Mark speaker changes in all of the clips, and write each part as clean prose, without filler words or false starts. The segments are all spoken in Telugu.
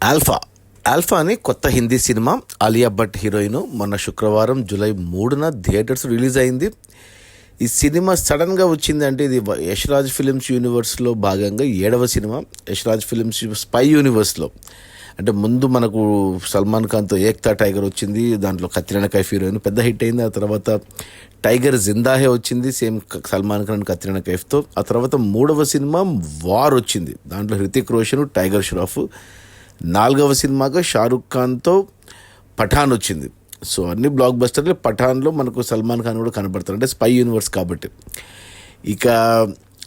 Speaker 1: ఆల్ఫా ఆల్ఫా అని కొత్త హిందీ సినిమా ఆలియా భట్ హీరోయిన్ మొన్న శుక్రవారం జూలై 3న థియేటర్స్ రిలీజ్ అయింది. ఈ సినిమా సడన్గా వచ్చింది అంటే ఇది యష్రాజ్ ఫిలిమ్స్ యూనివర్స్లో భాగంగా 7వ సినిమా. యష్రాజ్ ఫిలిమ్స్ స్పై యూనివర్స్లో అంటే ముందు మనకు సల్మాన్ ఖాన్తో ఏక్తా టైగర్ వచ్చింది, దాంట్లో కత్రినా కైఫ్ హీరోయిన్ పెద్ద హిట్ అయింది. ఆ తర్వాత టైగర్ జిందాహే వచ్చింది, సేమ్ సల్మాన్ ఖాన్ కత్రినా కైఫ్తో. ఆ తర్వాత 3వ సినిమా వార్ వచ్చింది, దాంట్లో హృతిక్ రోషన్ టైగర్ ష్రాఫ్. 4వ సినిమాగా షారుఖ్ ఖాన్తో పఠాన్ వచ్చింది. సో అన్ని బ్లాక్ బస్టర్లు. పఠాన్లో మనకు సల్మాన్ ఖాన్ కూడా కనబడతారు, అంటే స్పై యూనివర్స్ కాబట్టి. ఇక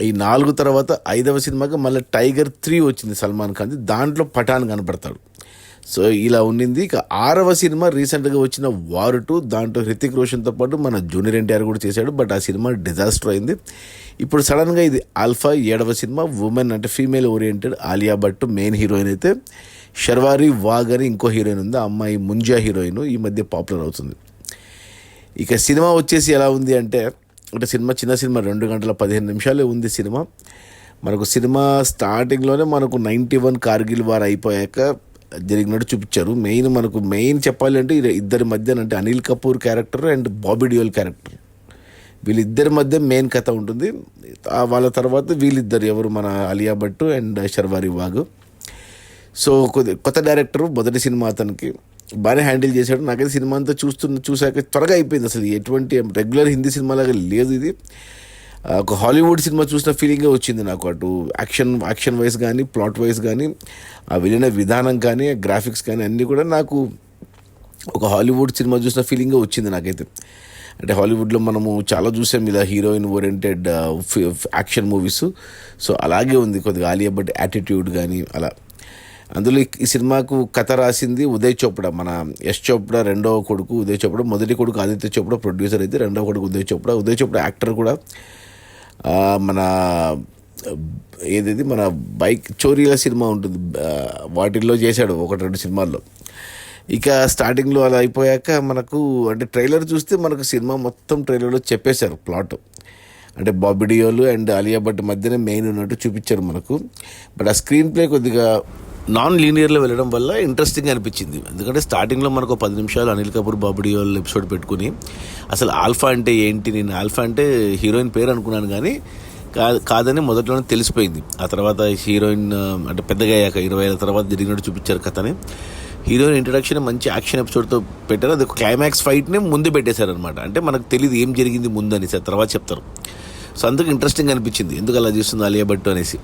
Speaker 1: ఈ 4 తర్వాత 5వ సినిమాగా మళ్ళీ టైగర్ 3 వచ్చింది సల్మాన్ ఖాన్ది, దాంట్లో పఠాన్ కనబడతాడు. సో ఇలా ఉండింది. ఇక 6వ సినిమా రీసెంట్గా వచ్చిన వార్ 2, దాంట్లో హృతిక్ రోషన్తో పాటు మన జూనియర్ ఎన్టీఆర్ కూడా చేశాడు. బట్ ఆ సినిమా డిజాస్టర్ అయింది. ఇప్పుడు సడన్గా ఇది ఆల్ఫా 7వ సినిమా. ఉమెన్ అంటే female oriented. Alia Bhatt main heroine అయితే, షర్వారీ వాగ్ అని ఇంకో హీరోయిన్ ఉంది, ఆ అమ్మాయి ముంజా హీరోయిన్, ఈ మధ్య పాపులర్ అవుతుంది. ఇక సినిమా వచ్చేసి ఎలా ఉంది అంటే సినిమా చిన్న సినిమా, 2 గంటల 15 నిమిషాలే ఉంది సినిమా. మనకు సినిమా స్టార్టింగ్లోనే మనకు 91 కార్గిల్ వార్ అయిపోయాక జరిగినట్టు చూపించారు. మెయిన్ చెప్పాలి అంటే ఇద్దరి మధ్య అంటే Anil Kapoor character and Bobby Deol character, వీళ్ళిద్దరి మధ్య మెయిన్ కథ ఉంటుంది. వాళ్ళ తర్వాత వీళ్ళిద్దరు ఎవరు, మన Alia Bhatt and షర్వారీ Wagh. So కొత్త డైరెక్టర్, మొదటి సినిమా అతనికి బాగానే హ్యాండిల్ చేశాడు. నాకైతే సినిమా అంతా చూసాక త్వరగా అయిపోయింది. అసలు ఎటువంటి రెగ్యులర్ హిందీ సినిమాలాగా లేదు ఇది. ఒక హాలీవుడ్ సినిమా చూసిన ఫీలింగే వచ్చింది నాకు. అటు యాక్షన్ వైజ్ కానీ, ప్లాట్ వైజ్ కానీ, ఆ వెళ్ళిన విధానం కానీ, గ్రాఫిక్స్ కానీ అన్నీ కూడా నాకు ఒక హాలీవుడ్ సినిమా చూసిన ఫీలింగే వచ్చింది నాకైతే. అంటే హాలీవుడ్లో మనము చాలా చూసాం ఇలా heroine oriented action movies. So అలాగే ఉంది కొద్దిగా ఆలియా భట్ యాటిట్యూడ్ కానీ అలా. అందులో ఈ సినిమాకు కథ రాసింది ఉదయ్ చోప్డా, మన యశ్ చోప్డా రెండవ కొడుకు ఉదయ్ చోప్డా. మొదటి కొడుకు ఆదిత్య చోప్డా ప్రొడ్యూసర్ అయితే, రెండవ కొడుకు ఉదయ్ చోప్డా. ఉదయ్ చోప్డా యాక్టర్ కూడా. మన మన బైక్ చోరీల సినిమా ఉంటుంది, వాటిల్లో చేశాడు 1-2 సినిమాల్లో. ఇక స్టార్టింగ్లో అలా అయిపోయాక మనకు అంటే ట్రైలర్ చూస్తే మనకు సినిమా మొత్తం ట్రైలర్లో చెప్పేశారు ప్లాట్. అంటే బాబీ డియోల్ అండ్ ఆలియా భట్ మధ్యనే మెయిన్ ఉన్నట్టు చూపించారు మనకు. బట్ ఆ స్క్రీన్ ప్లే కొద్దిగా నాన్ లీనియర్లో వెళ్ళడం వల్ల ఇంట్రెస్టింగ్ అనిపించింది. ఎందుకంటే స్టార్టింగ్లో మనకు 10 నిమిషాలు అనిల్ కపూర్ బాబీ డియోల్ ఎపిసోడ్ పెట్టుకుని అసలు ఆల్ఫా అంటే ఏంటి, నేను ఆల్ఫా అంటే హీరోయిన్ పేరు అనుకున్నాను కానీ కాదని మొదట్లోనే తెలిసిపోయింది. ఆ తర్వాత హీరోయిన్ అంటే పెద్దగా అయ్యాక 20 ఏళ్ళ తర్వాత జరిగినట్టు చూపించారు కథని. హీరోయిన్ ఇంట్రడక్షన్ మంచి యాక్షన్ ఎపిసోడ్తో పెట్టారు. అది క్లైమాక్స్ ఫైట్ని ముందు పెట్టేశారనమాట. అంటే మనకు తెలియదు ఏం జరిగింది ముందని, తర్వాత చెప్తారు. సో అందుకు ఇంట్రెస్టింగ్ అనిపించింది, ఎందుకు అలా చేస్తుంది ఆలియా భట్ అనేసి.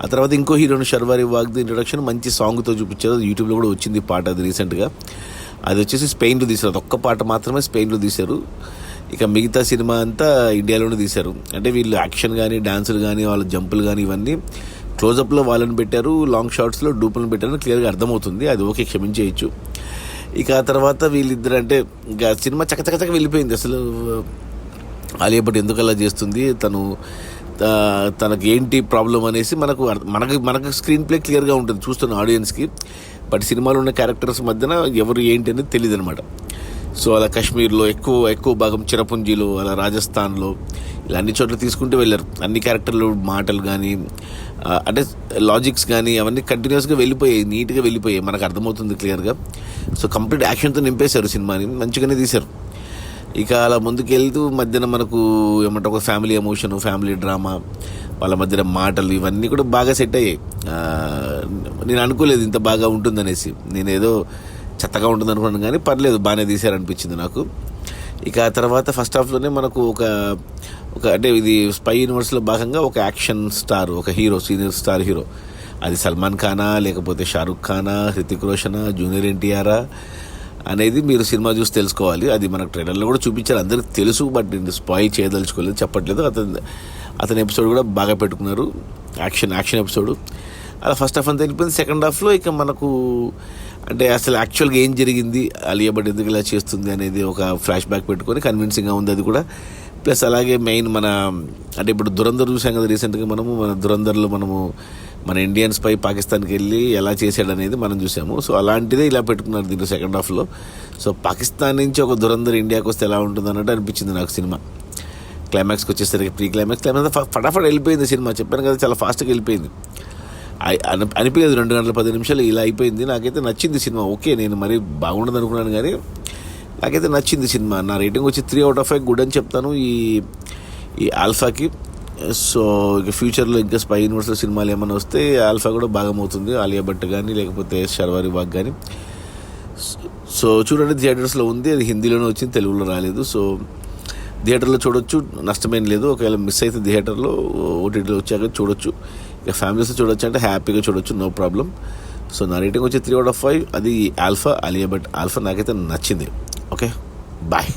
Speaker 1: ఆ తర్వాత ఇంకో హీరోయిన్ షర్వారీ వాగ్ది ఇంట్రడక్షన్ మంచి సాంగ్తో చూపించారు. యూట్యూబ్లో కూడా వచ్చింది పాట, అది రీసెంట్గా. అది వచ్చేసి స్పెయిన్లో తీశారు, అది ఒక్క పాట మాత్రమే స్పెయిన్లో తీశారు. ఇక మిగతా సినిమా అంతా ఇండియాలోనే తీశారు. అంటే వీళ్ళు యాక్షన్ కానీ, డాన్సులు కానీ, వాళ్ళ జంపులు కానీ ఇవన్నీ క్లోజప్లో వాళ్ళని పెట్టారు, లాంగ్ షాట్స్లో డూపులను పెట్టారు, క్లియర్గా అర్థమవుతుంది. అది ఓకే, క్షమించేయచ్చు. ఇక ఆ తర్వాత వీళ్ళిద్దరు అంటే ఇంకా సినిమా చకచకచక వెళ్ళిపోయింది. అసలు ఆలియా భట్ ఎందుకు అలా చేస్తుంది, తనకు ఏంటి ప్రాబ్లం అనేసి మనకు స్క్రీన్ ప్లే క్లియర్గా ఉంటుంది చూస్తున్న ఆడియన్స్కి. బట్ సినిమాలో ఉన్న క్యారెక్టర్స్ మధ్యన ఎవరు ఏంటి అనేది తెలియదు అనమాట. సో అలా కాశ్మీర్లో ఎక్కువ భాగం, చిరపుంజీలో, అలా రాజస్థాన్లో, ఇలా అన్ని చోట్ల తీసుకుంటూ వెళ్ళారు. అన్ని క్యారెక్టర్లు మాటలు కానీ అంటే లాజిక్స్ కానీ అవన్నీ కంటిన్యూస్గా వెళ్ళిపోయాయి, నీట్గా వెళ్ళిపోయాయి, మనకు అర్థమవుతుంది క్లియర్గా. సో కంప్లీట్ యాక్షన్తో నింపేశారు సినిమాని, మంచిగానే తీశారు. ఇక అలా ముందుకు వెళ్తూ మధ్యన మనకు ఏమంటే ఒక ఫ్యామిలీ ఎమోషన్, ఫ్యామిలీ డ్రామా, వాళ్ళ మధ్యన మాటలు ఇవన్నీ కూడా బాగా సెట్ అయ్యాయి. నేను అనుకోలేదు ఇంత బాగా ఉంటుందనేసి, నేను ఏదో చెత్తగా ఉంటుంది అనుకున్నాను కానీ పర్లేదు, బాగానే తీశారనిపించింది నాకు. ఇక ఆ తర్వాత ఫస్ట్ హాఫ్లోనే మనకు ఒక అంటే ఇది స్పై యూనివర్స్లో భాగంగా ఒక యాక్షన్ స్టార్, ఒక హీరో, సీనియర్ స్టార్ హీరో, అది సల్మాన్ ఖానా లేకపోతే షారుఖ్ ఖానా, హృతిక్ రోషనా, జూనియర్ ఎన్టీఆరా అనేది మీరు సినిమా చూసి తెలుసుకోవాలి. అది మనకు ట్రైలర్లో కూడా చూపించారు, అందరికీ తెలుసు. బట్ నేను స్పాయిల్ చేయదలుచుకోలేదు, చెప్పట్లేదు. అతని ఎపిసోడ్ కూడా బాగా పెట్టుకున్నారు, యాక్షన్ ఎపిసోడ్. అలా ఫస్ట్ హాఫ్ అంతా వెళ్ళిపోయింది. సెకండ్ హాఫ్లో ఇక మనకు అంటే అసలు యాక్చువల్గా ఏం జరిగింది, ఆలియా భట్ ఎందుకు ఇలా చేస్తుంది అనేది ఒక ఫ్లాష్ బ్యాక్ పెట్టుకొని కన్విన్సింగ్గా ఉంది అది కూడా. ప్లస్ అలాగే మెయిన్ అంటే ఇప్పుడు దురంధర్ చూసాం కదా రీసెంట్గా, మన దురంధర్లో మన ఇండియన్స్ పై పాకిస్తాన్కి వెళ్ళి ఎలా చేశాడు అనేది మనం చూసాము. సో అలాంటిదే ఇలా పెట్టుకున్నారు దీంట్లో సెకండ్ హాఫ్లో. సో పాకిస్తాన్ నుంచి ఒక దురంధర్ ఇండియాకి వస్తే ఎలా ఉంటుంది అన్నట్టు అనిపించింది నాకు సినిమా. క్లైమాక్స్కి వచ్చేసరికి ప్రీ క్లైమాక్స్ ఫటాఫట్ వెళ్ళిపోయింది సినిమా. చెప్పాను కదా, చాలా ఫాస్ట్గా వెళ్ళిపోయింది. అనిపించదు 2 గంటల 10 నిమిషాలు ఇలా అయిపోయింది. నాకైతే నచ్చింది సినిమా. ఓకే, నేను మరీ బాగుండదు అనుకున్నాను కానీ నాకైతే నచ్చింది సినిమా. నా రేటింగ్ వచ్చి 3/5 గుడ్ అని చెప్తాను ఈ ఆల్ఫాకి. సో ఇక ఫ్యూచర్లో ఇంకా స్పై యూనివర్స్లో సినిమాలు ఏమైనా వస్తే ఆల్ఫా కూడా భాగమవుతుంది. ఆలియా భట్ కానీ లేకపోతే శర్వారి వాగ్ కానీ. సో చూడండి, థియేటర్స్లో ఉంది. అది హిందీలోనే వచ్చింది, తెలుగులో రాలేదు. సో థియేటర్లో చూడొచ్చు, నష్టమేం లేదు. ఒకవేళ మిస్ అయితే థియేటర్లో ఓటీటీలో వచ్చాక చూడొచ్చు. ఇక ఫ్యామిలీస్తో చూడొచ్చు అంటే హ్యాపీగా చూడొచ్చు, నో ప్రాబ్లం. సో నా రేటింగ్ వచ్చి 3/5. అది ఆల్ఫా, ఆలియా భట్ ఆల్ఫా నాకైతే నచ్చింది. Okay, bye.